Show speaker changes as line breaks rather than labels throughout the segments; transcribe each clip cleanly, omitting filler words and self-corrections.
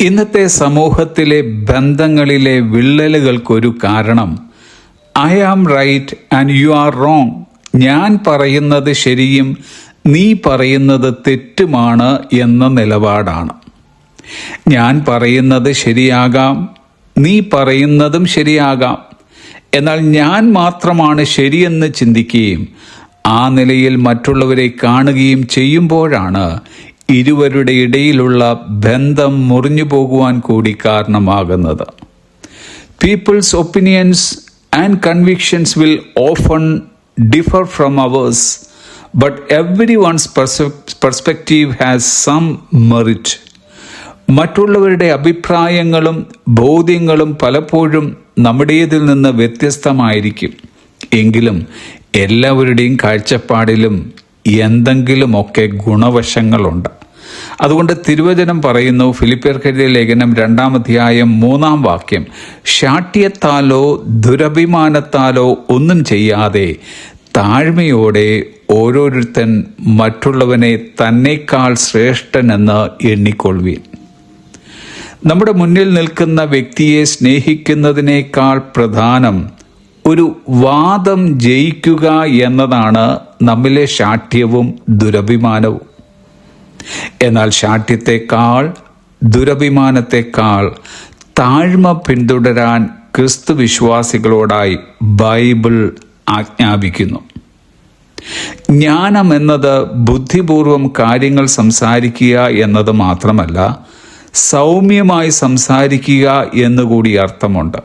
ഇന്നത്തെ സമൂഹത്തിലെ ബന്ധങ്ങളിലെ വിള്ളലുകൾക്കൊരു കാരണം I am right and you are wrong, ഞാൻ പറയുന്നത് ശരിയും നീ പറയുന്നത് തെറ്റുമാണ് എന്ന നിലപാടാണ്. ഞാൻ പറയുന്നത് ശരിയാകാം, നീ പറയുന്നതും ശരിയാകാം, എന്നാൽ ഞാൻ മാത്രമാണ് ശരിയെന്ന് ചിന്തിക്കുകയും ആ നിലയിൽ മറ്റുള്ളവരെ കാണുകയും ചെയ്യുമ്പോഴാണ് ഇരുവരുടെ ഇടയിലുള്ള ബന്ധം മുറിഞ്ഞു പോകുവാൻ കൂടി കാരണമാകുന്നത്. People's opinions and convictions will often differ from ours, but everyone's perspective has some merit. മറ്റുള്ളവരുടെ അഭിപ്രായങ്ങളും ബോധ്യങ്ങളും പലപ്പോഴും നമ്മുടേതിൽ നിന്ന് വ്യത്യസ്തമായിരിക്കും. എങ്കിലും എല്ലാവരുടെയും കാഴ്ചപ്പാടിലും എന്തെങ്കിലുമൊക്കെ ഗുണവശങ്ങളുണ്ട്. അതുകൊണ്ട് തിരുവചനം പറയുന്നു, ഫിലിപ്പിയർക്കെഴുതിയ ലേഖനം 2-ാം അധ്യായം 3-ാം വാക്യം, ശാഠ്യത്താലോ ദുരഭിമാനത്താലോ ഒന്നും ചെയ്യാതെ താഴ്മയോടെ ഓരോരുത്തൻ മറ്റുള്ളവനെ തന്നേക്കാൾ ശ്രേഷ്ഠനെന്ന് എണ്ണിക്കൊള്ളുവീൻ. നമ്മുടെ മുന്നിൽ നിൽക്കുന്ന വ്യക്തിയെ സ്നേഹിക്കുന്നതിനേക്കാൾ പ്രധാനം ഒരു വാദം ജയിക്കുക എന്നതാണ് നമ്മിലെ ശാഠ്യവും ദുരഭിമാനവും. എന്നാൽ ശാഠ്യത്തെക്കാൾ ദുരഭിമാനത്തെക്കാൾ താഴ്മ പിന്തുടരാൻ ക്രിസ്തു വിശ്വാസികളോടായി ബൈബിൾ ആജ്ഞാപിക്കുന്നു. ജ്ഞാനം എന്നത് ബുദ്ധിപൂർവം കാര്യങ്ങൾ സംസാരിക്കുക എന്നത് മാത്രമല്ല, സൗമ്യമായി സംസാരിക്കുക എന്നുകൂടി അർത്ഥമുണ്ട്.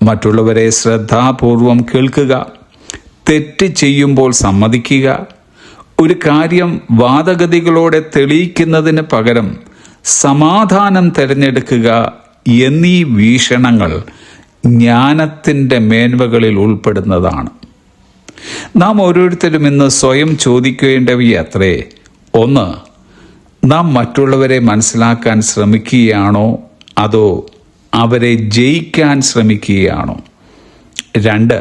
മറ്റുള്ളവരെ ശ്രദ്ധാപൂർവം കേൾക്കുക, തെറ്റ് ചെയ്യുമ്പോൾ സമ്മതിക്കുക, ഒരു കാര്യം വാദഗതികളോടെ തെളിയിക്കുന്നതിന് പകരം സമാധാനം തിരഞ്ഞെടുക്കുക എന്നീ വീക്ഷണങ്ങൾ ജ്ഞാനത്തിൻ്റെ മേന്മകളിൽ ഉൾപ്പെടുന്നതാണ്. നാം ഓരോരുത്തരും ഇന്ന് സ്വയം ചോദിക്കേണ്ടവയത്രേ. 1. നാം മറ്റുള്ളവരെ മനസ്സിലാക്കാൻ ശ്രമിക്കുകയാണോ അതോ അവരെ ജയിക്കാൻ ശ്രമിക്കുകയാണോ? 2.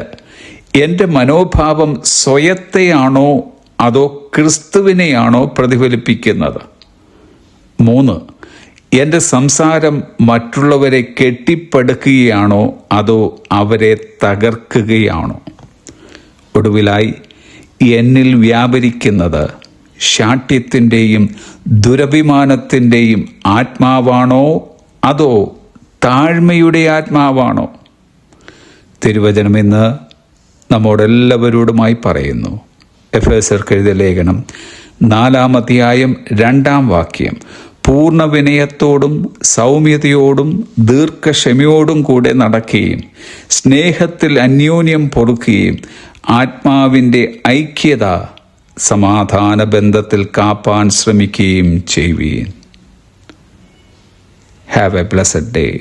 എൻ്റെ മനോഭാവം സ്വയത്തെയാണോ അതോ ക്രിസ്തുവിനെയാണോ പ്രതിഫലിപ്പിക്കുന്നത്? 3. എൻ്റെ സംസാരം മറ്റുള്ളവരെ കെട്ടിപ്പടുക്കുകയാണോ അതോ അവരെ തകർക്കുകയാണോ? ഒടുവിലായി, എന്നിൽ വ്യാപരിക്കുന്നത് ശാഠ്യത്തിൻ്റെയും ദുരഭിമാനത്തിൻ്റെയും ആത്മാവാണോ അതോ താഴ്മയുടെ ആത്മാവാണോ? തിരുവചനം ഇന്ന് നമ്മോടെല്ലാവരോടുമായി പറയുന്നു. എഫേസ്യർക്കെഴുതിയ ലേഖനം 4-ാം അധ്യായം 2-ാം വാക്യം, പൂർണ്ണ വിനയത്തോടും സൗമ്യതയോടും ദീർഘക്ഷമയോടും കൂടെ നടക്കുകയും സ്നേഹത്തിൽ അന്യോന്യം പൊറുക്കുകയും ആത്മാവിൻ്റെ ഐക്യത സമാധാന ബന്ധത്തിൽ കാപ്പാൻ ശ്രമിക്കുകയും ചെയ്യുവീൻ. Have a blessed day.